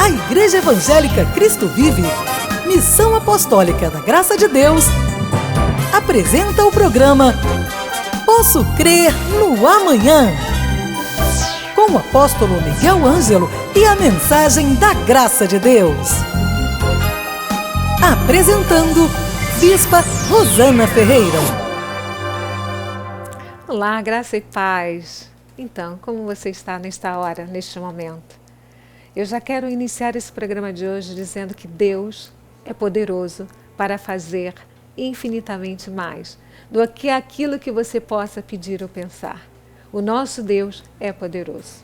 A Igreja Evangélica Cristo Vive, Missão Apostólica da Graça de Deus, apresenta o programa Posso Crer no Amanhã, com o apóstolo Miguel Ângelo e a mensagem da Graça de Deus. Apresentando Bispa Rosana Ferreira. Olá, graça e paz. Então, como você está nesta hora, neste momento? Eu já quero iniciar esse programa de hoje dizendo que Deus é poderoso para fazer infinitamente mais do que aquilo que você possa pedir ou pensar. O nosso Deus é poderoso.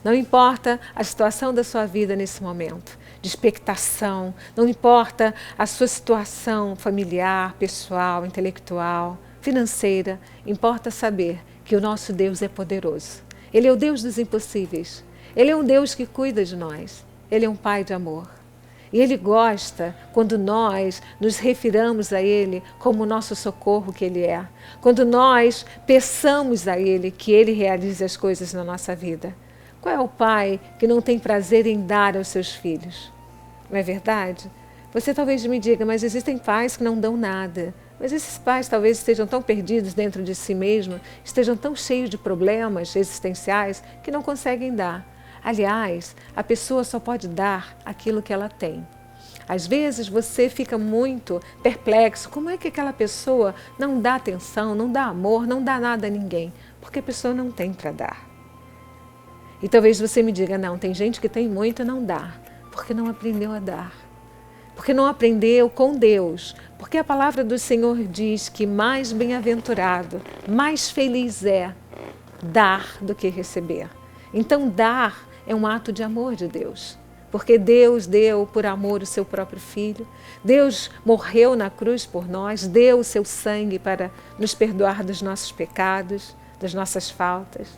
Não importa a situação da sua vida nesse momento, de expectação, não importa a sua situação familiar, pessoal, intelectual, financeira, importa saber que o nosso Deus é poderoso. Ele é o Deus dos impossíveis. Ele é um Deus que cuida de nós. Ele é um Pai de amor. E Ele gosta quando nós nos refiramos a Ele como o nosso socorro que Ele é. Quando nós peçamos a Ele que Ele realize as coisas na nossa vida. Qual é o pai que não tem prazer em dar aos seus filhos? Não é verdade? Você talvez me diga, mas existem pais que não dão nada. Mas esses pais talvez estejam tão perdidos dentro de si mesmos, estejam tão cheios de problemas existenciais que não conseguem dar. Aliás, a pessoa só pode dar aquilo que ela tem. Às vezes você fica muito perplexo. Como é que aquela pessoa não dá atenção, não dá amor, não dá nada a ninguém? Porque a pessoa não tem para dar. E talvez você me diga, não, tem gente que tem muito e não dá, porque não aprendeu a dar. Porque não aprendeu com Deus. Porque a palavra do Senhor diz que mais bem-aventurado, mais feliz é dar do que receber. Então dar é um ato de amor de Deus. Porque Deus deu por amor o seu próprio Filho. Deus morreu na cruz por nós, deu o seu sangue para nos perdoar dos nossos pecados, das nossas faltas.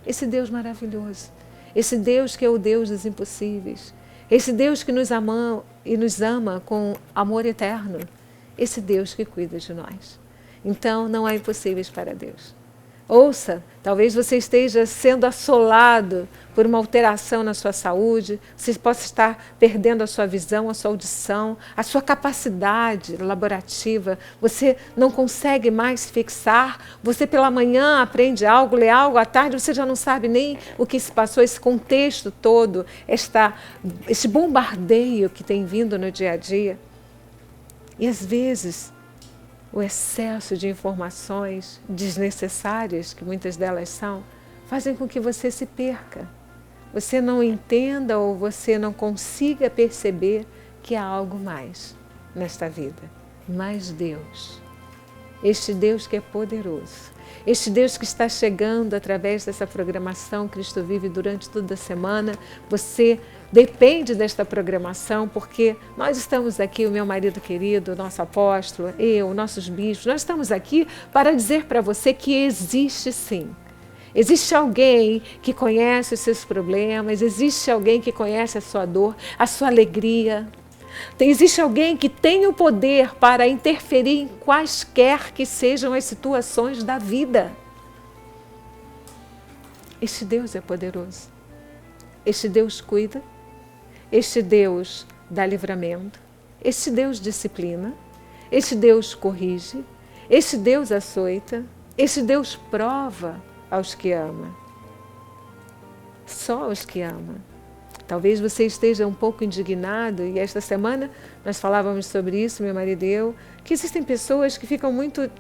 Esse Deus maravilhoso, esse Deus que é o Deus dos impossíveis, esse Deus que nos ama e nos ama com amor eterno, esse Deus que cuida de nós. Então não há impossíveis para Deus. Ouça, talvez você esteja sendo assolado por uma alteração na sua saúde, você possa estar perdendo a sua visão, a sua audição, a sua capacidade laborativa, você não consegue mais se fixar, você pela manhã aprende algo, lê algo, à tarde você já não sabe nem o que se passou, esse contexto todo, esse bombardeio que tem vindo no dia a dia. E às vezes o excesso de informações desnecessárias, que muitas delas são, fazem com que você se perca. Você não entenda ou você não consiga perceber que há algo mais nesta vida. Mas Deus, este Deus que é poderoso, este Deus que está chegando através dessa programação Cristo Vive durante toda a semana, você depende desta programação, porque nós estamos aqui, o meu marido querido, o nosso apóstolo, eu, nossos bispos, nós estamos aqui para dizer para você que existe sim. Existe alguém que conhece os seus problemas, existe alguém que conhece a sua dor, a sua alegria. Existe alguém que tem o poder para interferir em quaisquer que sejam as situações da vida. Este Deus é poderoso. Este Deus cuida. Este Deus dá livramento, este Deus disciplina, este Deus corrige, este Deus açoita, este Deus prova aos que ama. Só aos que ama. Talvez você esteja um pouco indignado, e esta semana nós falávamos sobre isso, meu marido e eu, que existem pessoas que ficam muito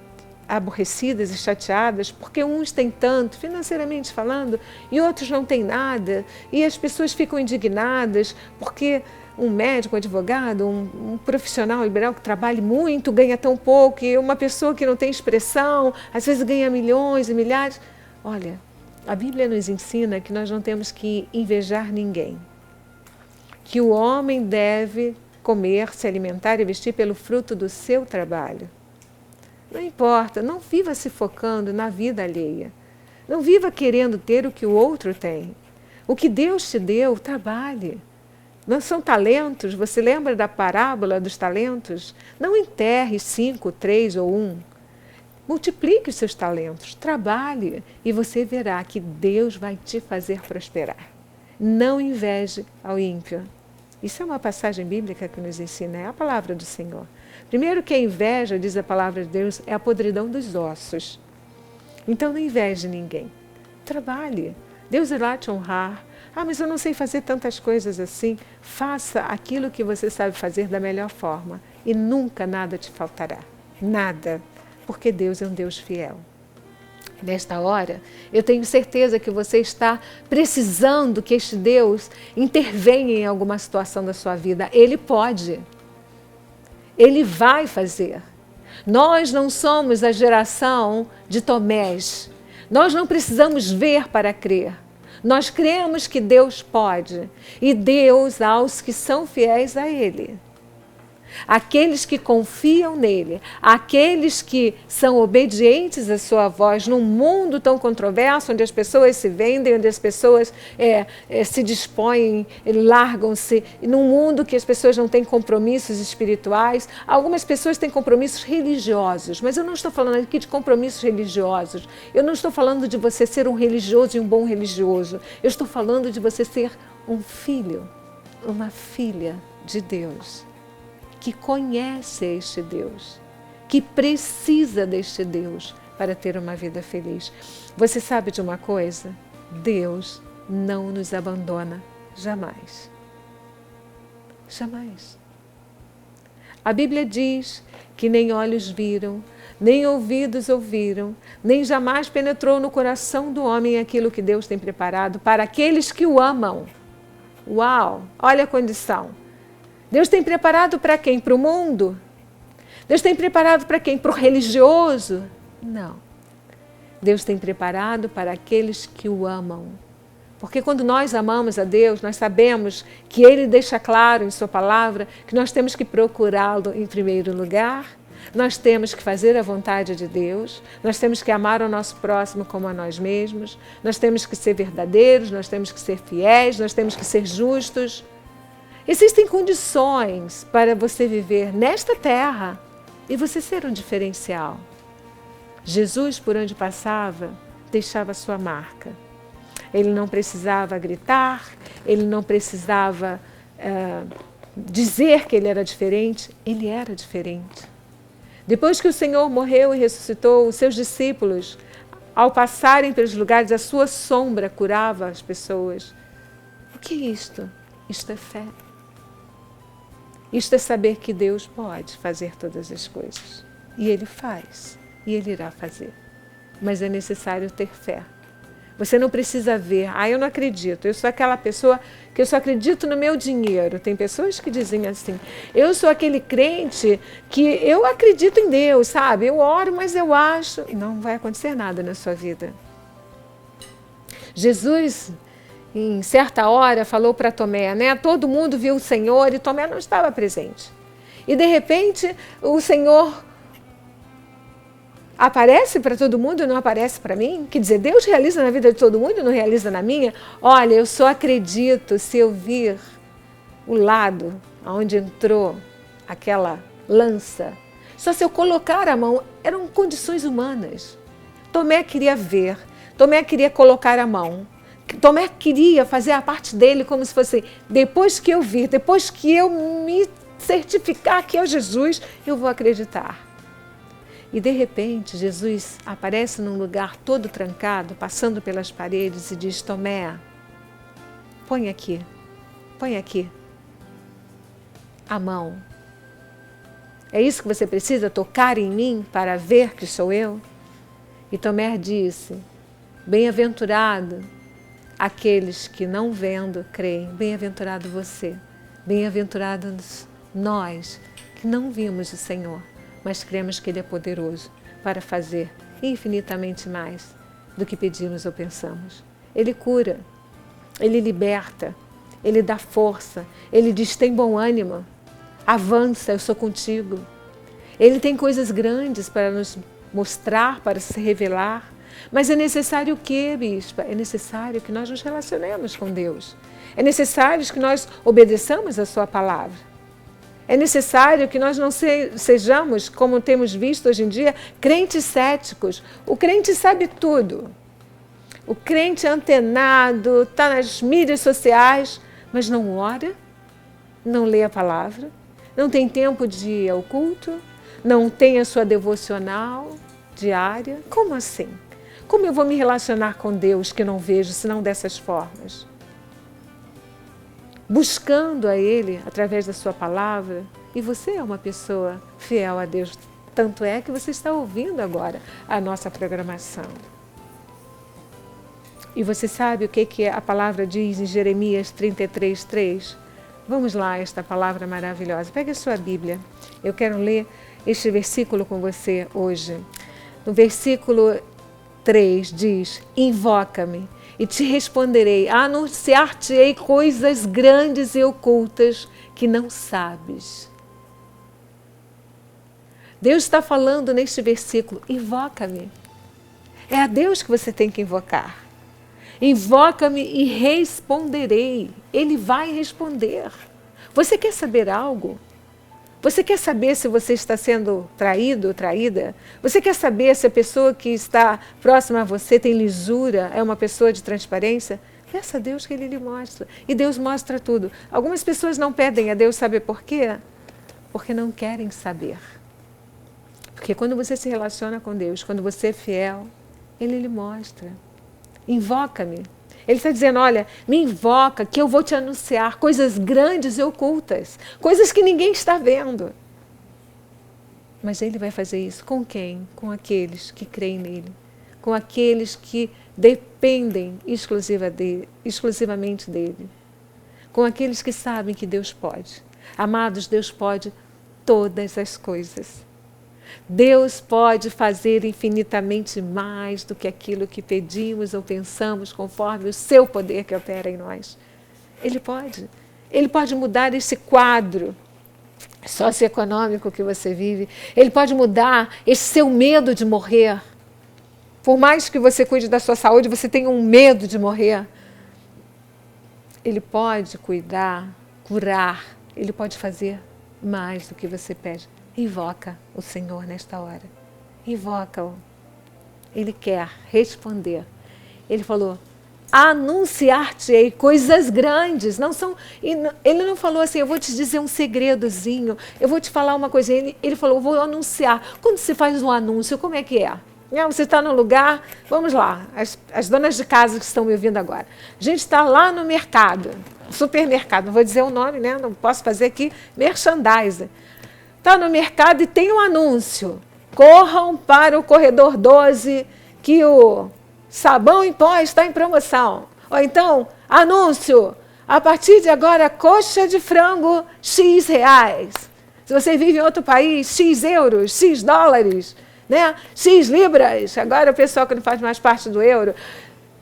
aborrecidas e chateadas porque uns têm tanto, financeiramente falando, e outros não têm nada, e as pessoas ficam indignadas porque um médico, um advogado, um profissional liberal que trabalha muito, ganha tão pouco, e uma pessoa que não tem expressão, às vezes ganha milhões e milhares. Olha, a Bíblia nos ensina que nós não temos que invejar ninguém, que o homem deve comer, se alimentar e vestir pelo fruto do seu trabalho. Não importa, não viva se focando na vida alheia. Não viva querendo ter o que o outro tem. O que Deus te deu, trabalhe. Não são talentos, você lembra da parábola dos talentos? Não enterre 5, 3 ou 1. Multiplique os seus talentos, trabalhe e você verá que Deus vai te fazer prosperar. Não inveje ao ímpio. Isso é uma passagem bíblica que nos ensina, é a palavra do Senhor. Primeiro que a inveja, diz a palavra de Deus, é a podridão dos ossos. Então não inveje ninguém. Trabalhe. Deus irá te honrar. Ah, mas eu não sei fazer tantas coisas assim. Faça aquilo que você sabe fazer da melhor forma e nunca nada te faltará. Nada. Porque Deus é um Deus fiel. Nesta hora, eu tenho certeza que você está precisando que este Deus intervenha em alguma situação da sua vida. Ele pode. Ele vai fazer. Nós não somos a geração de Tomés. Nós não precisamos ver para crer. Nós cremos que Deus pode. E Deus aos que são fiéis a Ele. Aqueles que confiam nele, aqueles que são obedientes à sua voz num mundo tão controverso, onde as pessoas se vendem, onde as pessoas se dispõem, largam-se, num mundo que as pessoas não têm compromissos espirituais. Algumas pessoas têm compromissos religiosos, mas eu não estou falando aqui de compromissos religiosos. Eu não estou falando de você ser um religioso e um bom religioso. Eu estou falando de você ser um filho, uma filha de Deus, que conhece este Deus, que precisa deste Deus para ter uma vida feliz. Você sabe de uma coisa? Deus não nos abandona jamais. Jamais. A Bíblia diz que nem olhos viram, nem ouvidos ouviram, nem jamais penetrou no coração do homem aquilo que Deus tem preparado para aqueles que o amam. Uau! Olha a condição. Deus tem preparado para quem? Para o mundo? Deus tem preparado para quem? Para o religioso? Não. Deus tem preparado para aqueles que o amam. Porque quando nós amamos a Deus, nós sabemos que Ele deixa claro em sua palavra que nós temos que procurá-lo em primeiro lugar, nós temos que fazer a vontade de Deus, nós temos que amar o nosso próximo como a nós mesmos, nós temos que ser verdadeiros, nós temos que ser fiéis, nós temos que ser justos. Existem condições para você viver nesta terra e você ser um diferencial. Jesus, por onde passava, deixava sua marca. Ele não precisava gritar, ele não precisava dizer que ele era diferente diferente. Depois que o Senhor morreu e ressuscitou, os seus discípulos, ao passarem pelos lugares, a sua sombra curava as pessoas. O que é isto? Isto é fé. Isto é saber que Deus pode fazer todas as coisas. E Ele faz. E Ele irá fazer. Mas é necessário ter fé. Você não precisa ver. Ah, eu não acredito. Eu sou aquela pessoa que eu só acredito no meu dinheiro. Tem pessoas que dizem assim. Eu sou aquele crente que eu acredito em Deus, sabe? Eu oro, mas eu acho. E não vai acontecer nada na sua vida. Jesus, em certa hora, falou para Tomé, né? Todo mundo viu o Senhor e Tomé não estava presente. E de repente o Senhor aparece para todo mundo e não aparece para mim? Quer dizer, Deus realiza na vida de todo mundo e não realiza na minha? Olha, eu só acredito se eu vir o lado onde entrou aquela lança. Só se eu colocar a mão. Eram condições humanas. Tomé queria ver, Tomé queria colocar a mão. Tomé queria fazer a parte dele como se fosse, depois que eu vir, depois que eu me certificar que é Jesus, eu vou acreditar. E de repente Jesus aparece num lugar todo trancado, passando pelas paredes e diz, Tomé, põe aqui a mão. É isso que você precisa, tocar em mim para ver que sou eu? E Tomé disse, bem-aventurado aqueles que não vendo creem, bem-aventurado você, bem-aventurados nós que não vimos o Senhor, mas cremos que Ele é poderoso para fazer infinitamente mais do que pedimos ou pensamos. Ele cura, Ele liberta, Ele dá força, Ele diz, tem bom ânimo, avança, eu sou contigo. Ele tem coisas grandes para nos mostrar, para se revelar. Mas é necessário o quê, bispa? É necessário que nós nos relacionemos com Deus. É necessário que nós obedeçamos a sua palavra. É necessário que nós não sejamos, como temos visto hoje em dia, crentes céticos. O crente sabe tudo. O crente antenado, está nas mídias sociais, mas não ora, não lê a palavra, não tem tempo de ir ao culto, não tem a sua devocional diária. Como assim? Como eu vou me relacionar com Deus que não vejo, senão dessas formas? Buscando a Ele através da sua palavra. E você é uma pessoa fiel a Deus. Tanto é que você está ouvindo agora a nossa programação. E você sabe o que a palavra diz em Jeremias 33:3? Vamos lá, esta palavra maravilhosa. Pegue a sua Bíblia. Eu quero ler este versículo com você hoje. No versículo 3 diz: invoca-me e te responderei, anunciar-te-ei coisas grandes e ocultas que não sabes. Deus está falando neste versículo, invoca-me. É a Deus que você tem que invocar. Invoca-me e responderei. Ele vai responder. Você quer saber algo? Você quer saber se você está sendo traído ou traída? Você quer saber se a pessoa que está próxima a você tem lisura, é uma pessoa de transparência? Peça a Deus que Ele lhe mostre. E Deus mostra tudo. Algumas pessoas não pedem a Deus saber por quê? Porque não querem saber. Porque quando você se relaciona com Deus, quando você é fiel, Ele lhe mostra. Invoca-me. Ele está dizendo, olha, me invoca que eu vou te anunciar coisas grandes e ocultas, coisas que ninguém está vendo. Mas Ele vai fazer isso com quem? Com aqueles que creem nele, com aqueles que dependem exclusivamente dele, com aqueles que sabem que Deus pode. Amados, Deus pode todas as coisas. Deus pode fazer infinitamente mais do que aquilo que pedimos ou pensamos, conforme o seu poder que opera em nós. Ele pode. Ele pode mudar esse quadro socioeconômico que você vive. Ele pode mudar esse seu medo de morrer. Por mais que você cuide da sua saúde, você tenha um medo de morrer. Ele pode cuidar, curar. Ele pode fazer mais do que você pede. Invoca o Senhor nesta hora. Invoca-o. Ele quer responder. Ele falou, anunciar-te-ei coisas grandes. Ele não falou assim, eu vou te dizer um segredozinho, eu vou te falar uma coisa. Ele falou, eu vou anunciar. Quando se faz um anúncio, como é que é? Você está num lugar, vamos lá, as donas de casa que estão me ouvindo agora. A gente está lá no mercado, supermercado, não vou dizer o nome, né? Não posso fazer aqui merchandising. Está no mercado e tem um anúncio. Corram para o corredor 12 que o sabão em pó está em promoção. Ou então, anúncio, a partir de agora, coxa de frango, X reais. Se você vive em outro país, X euros, X dólares, né? X libras. Agora o pessoal que não faz mais parte do euro.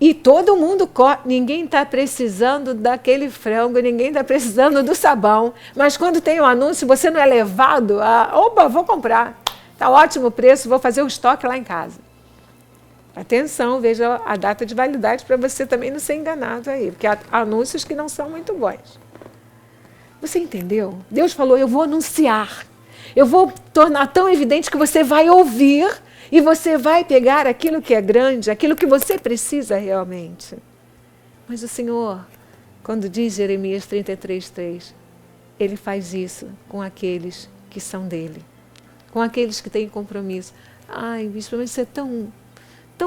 E todo mundo corre, ninguém está precisando daquele frango, ninguém está precisando do sabão. Mas quando tem um anúncio, você não é levado a... Opa, vou comprar. Está ótimo o preço, vou fazer o estoque lá em casa. Atenção, veja a data de validade para você também não ser enganado aí. Porque há anúncios que não são muito bons. Você entendeu? Deus falou, eu vou anunciar. Eu vou tornar tão evidente que você vai ouvir... E você vai pegar aquilo que é grande, aquilo que você precisa realmente. Mas o Senhor, quando diz Jeremias 33:3, Ele faz isso com aqueles que são dele. Com aqueles que têm compromisso. Ai, bispo, mas isso é tão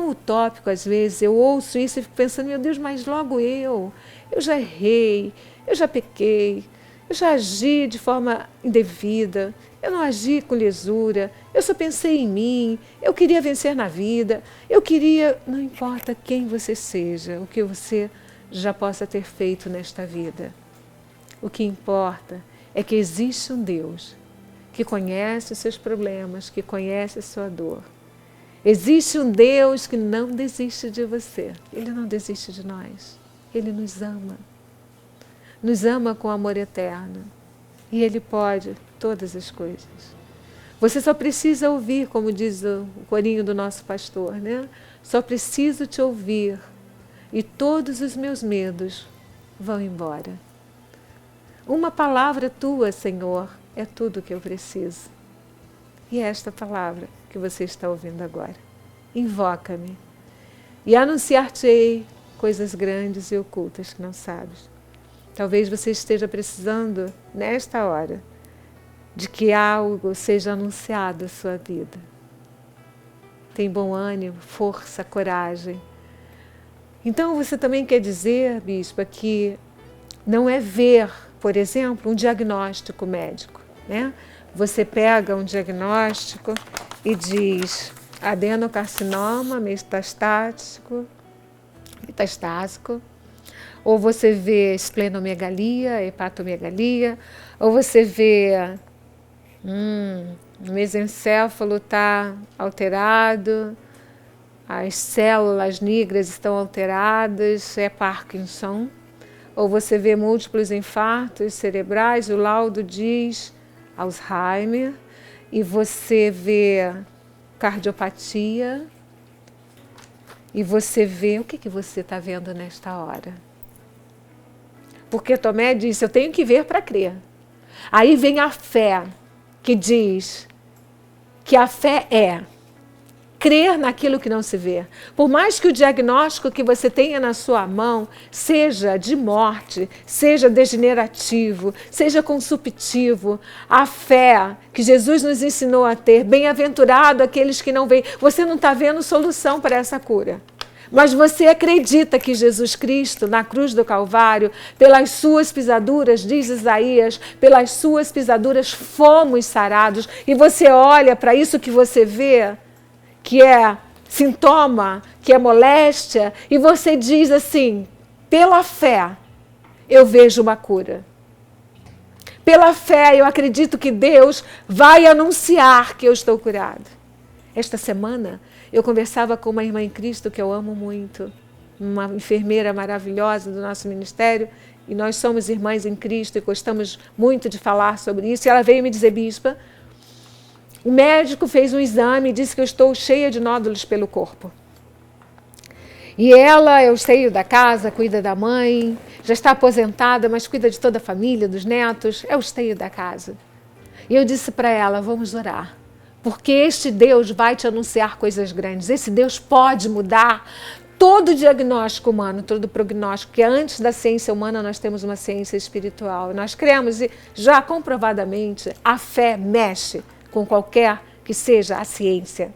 utópico às vezes. Eu ouço isso e fico pensando, meu Deus, mas logo eu já errei, eu já pequei, eu já agi de forma indevida. Eu não agi com lisura, eu só pensei em mim, eu queria vencer na vida, não importa quem você seja, o que você já possa ter feito nesta vida. O que importa é que existe um Deus que conhece os seus problemas, que conhece a sua dor. Existe um Deus que não desiste de você, Ele não desiste de nós, Ele nos ama com amor eterno e Ele pode todas as coisas. Você só precisa ouvir, como diz o corinho do nosso pastor, né? Só preciso te ouvir e todos os meus medos vão embora. Uma palavra tua, Senhor, é tudo que eu preciso. E é esta palavra que você está ouvindo agora. Invoca-me e anunciar-te-ei coisas grandes e ocultas que não sabes. Talvez você esteja precisando, nesta hora, de que algo seja anunciado à sua vida. Tem bom ânimo, força, coragem. Então você também quer dizer, bispa, que não é ver, por exemplo, um diagnóstico médico, né? Você pega um diagnóstico e diz adenocarcinoma metastásico, ou você vê esplenomegalia, hepatomegalia, ou você vê o mesencéfalo está alterado, as células negras estão alteradas, é Parkinson, ou você vê múltiplos infartos cerebrais, o laudo diz Alzheimer, e você vê cardiopatia, e você vê, o que você está vendo nesta hora? Porque Tomé disse, eu tenho que ver para crer. Aí vem a fé, que diz que a fé é crer naquilo que não se vê. Por mais que o diagnóstico que você tenha na sua mão seja de morte, seja degenerativo, seja consumptivo, a fé que Jesus nos ensinou a ter, bem-aventurado aqueles que não veem. Você não está vendo solução para essa cura. Mas você acredita que Jesus Cristo, na cruz do Calvário, pelas suas pisaduras, diz Isaías, pelas suas pisaduras fomos sarados. E você olha para isso que você vê, que é sintoma, que é moléstia, e você diz assim, pela fé, eu vejo uma cura. Pela fé, eu acredito que Deus vai anunciar que eu estou curado. Esta semana, eu conversava com uma irmã em Cristo que eu amo muito, uma enfermeira maravilhosa do nosso ministério, e nós somos irmãs em Cristo e gostamos muito de falar sobre isso. E ela veio me dizer, bispa, o médico fez um exame e disse que eu estou cheia de nódulos pelo corpo. E ela é o esteio da casa, cuida da mãe, já está aposentada, mas cuida de toda a família, dos netos, é o esteio da casa. E eu disse para ela, vamos orar. Porque este Deus vai te anunciar coisas grandes. Esse Deus pode mudar todo o diagnóstico humano, todo o prognóstico, que antes da ciência humana nós temos uma ciência espiritual. Nós cremos e já comprovadamente a fé mexe com qualquer que seja a ciência.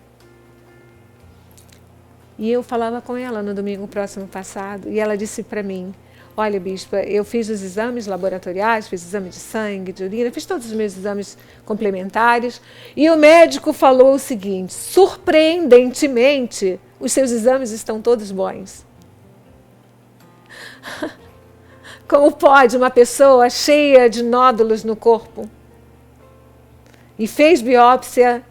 E eu falava com ela no domingo próximo passado e ela disse para mim, olha, bispa, eu fiz os exames laboratoriais, fiz exame de sangue, de urina, fiz todos os meus exames complementares e o médico falou o seguinte, surpreendentemente, os seus exames estão todos bons. Como pode uma pessoa cheia de nódulos no corpo e fez biópsia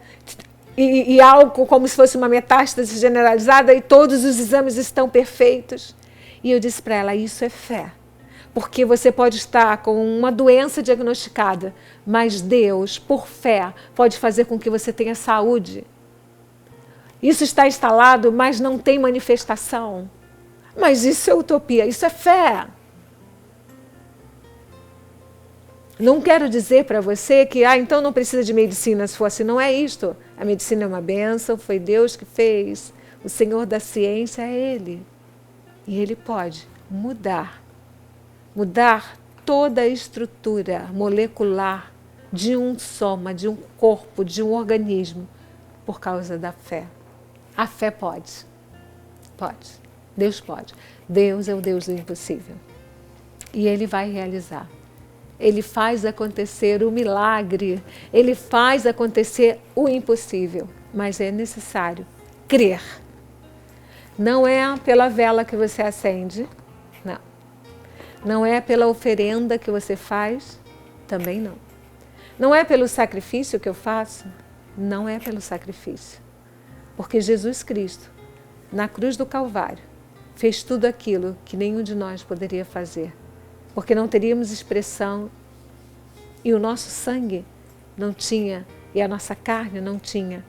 e algo como se fosse uma metástase generalizada e todos os exames estão perfeitos? E eu disse para ela, isso é fé. Porque você pode estar com uma doença diagnosticada, mas Deus, por fé, pode fazer com que você tenha saúde. Isso está instalado, mas não tem manifestação. Mas isso é utopia, isso é fé. Não quero dizer para você que, então não precisa de medicina, se for assim, não é isto. A medicina é uma bênção, foi Deus que fez. O Senhor da ciência é Ele. E Ele pode mudar toda a estrutura molecular de um soma, de um corpo, de um organismo, por causa da fé. A fé pode. Pode. Deus pode. Deus é o Deus do impossível. E Ele vai realizar. Ele faz acontecer o milagre. Ele faz acontecer o impossível. Mas é necessário crer. Não é pela vela que você acende, não. Não é pela oferenda que você faz, também não. Não é pelo sacrifício que eu faço, não é pelo sacrifício. Porque Jesus Cristo, na cruz do Calvário, fez tudo aquilo que nenhum de nós poderia fazer. Porque não teríamos expressão e o nosso sangue não tinha, e a nossa carne não tinha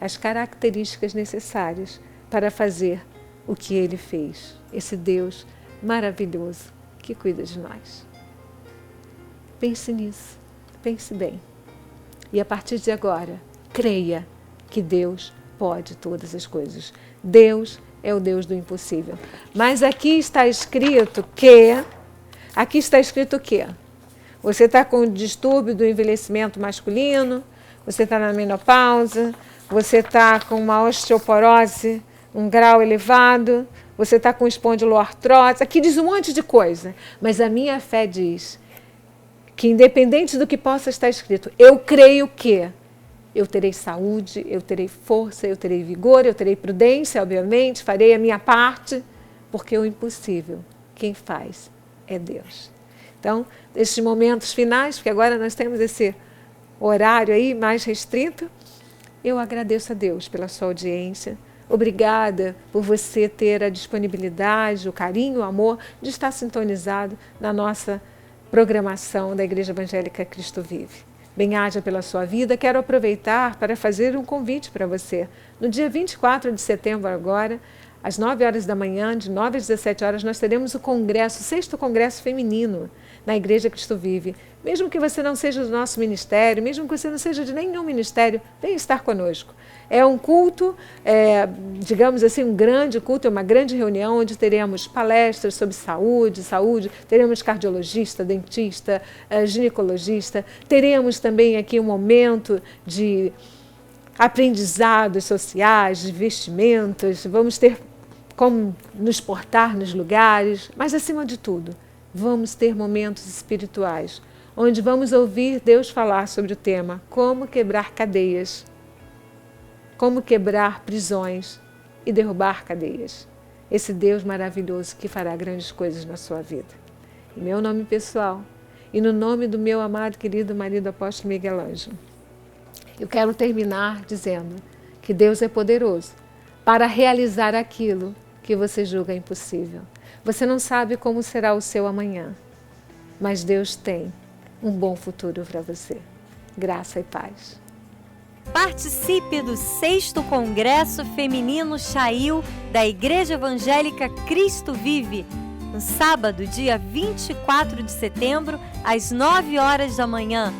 as características necessárias para fazer o que Ele fez. Esse Deus maravilhoso que cuida de nós. Pense nisso, pense bem. E a partir de agora, creia que Deus pode todas as coisas. Deus é o Deus do impossível. Mas aqui está escrito que Aqui está escrito o quê? Você está com distúrbio do envelhecimento masculino, você está na menopausa, você está com uma osteoporose, um grau elevado, você está com espondiloartrose. Aqui diz um monte de coisa, mas a minha fé diz que, independente do que possa estar escrito, eu creio que eu terei saúde, eu terei força, eu terei vigor, eu terei prudência, obviamente, farei a minha parte, porque o impossível, quem faz é Deus. Então, nesses momentos finais, porque agora nós temos esse horário aí mais restrito, eu agradeço a Deus pela sua audiência. Obrigada por você ter a disponibilidade, o carinho, o amor de estar sintonizado na nossa programação da Igreja Evangélica Cristo Vive. Bem-haja pela sua vida. Quero aproveitar para fazer um convite para você. No dia 24 de setembro agora, às 9 horas da manhã, de 9 às 17 horas, nós teremos o congresso, o 6º Congresso Feminino na Igreja Cristo Vive. Mesmo que você não seja do nosso ministério, mesmo que você não seja de nenhum ministério, venha estar conosco. É um culto, digamos assim, um grande culto, é uma grande reunião onde teremos palestras sobre saúde, teremos cardiologista, dentista, ginecologista, teremos também aqui um momento de aprendizados sociais, de vestimentas, vamos ter como nos portar nos lugares, mas acima de tudo, vamos ter momentos espirituais, onde vamos ouvir Deus falar sobre o tema como quebrar cadeias, como quebrar prisões e derrubar cadeias. Esse Deus maravilhoso que fará grandes coisas na sua vida. Em meu nome pessoal e no nome do meu amado querido marido apóstolo Miguel Ângelo, eu quero terminar dizendo que Deus é poderoso para realizar aquilo que você julga impossível. Você não sabe como será o seu amanhã, mas Deus tem um bom futuro para você. Graça e paz. Participe do 6º Congresso Feminino Chail da Igreja Evangélica Cristo Vive, no sábado, dia 24 de setembro, às 9 horas da manhã,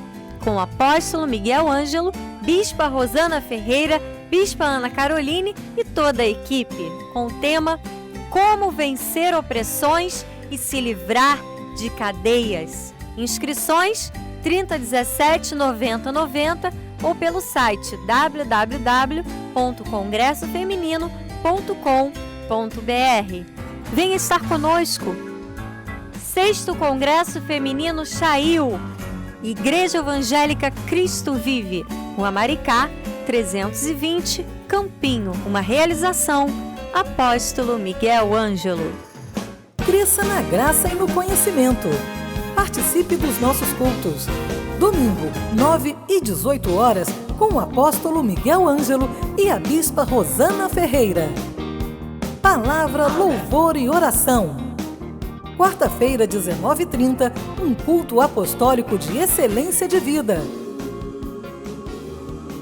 com o apóstolo Miguel Ângelo, bispa Rosana Ferreira, bispa Ana Caroline e toda a equipe, com o tema Como Vencer Opressões e se Livrar de Cadeias. Inscrições 3017 90 90 ou pelo site www.congressofeminino.com.br. Venha estar conosco. 6º Congresso Feminino Chail, Igreja Evangélica Cristo Vive, Rua Maricá, 320, Campinho. Uma realização, Apóstolo Miguel Ângelo. Cresça na graça e no conhecimento. Participe dos nossos cultos. Domingo, 9 e 18 horas, com o apóstolo Miguel Ângelo e a bispa Rosana Ferreira. Palavra, louvor e oração. Quarta-feira, 19h30, um culto apostólico de excelência de vida.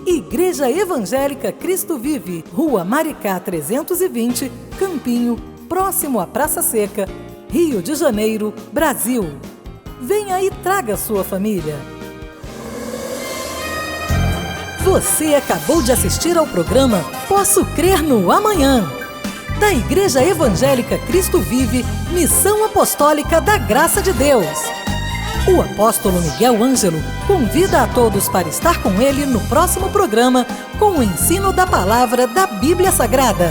Igreja Evangélica Cristo Vive, Rua Maricá 320, Campinho, próximo à Praça Seca, Rio de Janeiro, Brasil. Venha e traga sua família. Você acabou de assistir ao programa Posso Crer no Amanhã, da Igreja Evangélica Cristo Vive, Missão Apostólica da Graça de Deus. O apóstolo Miguel Ângelo convida a todos para estar com ele no próximo programa com o ensino da palavra da Bíblia Sagrada.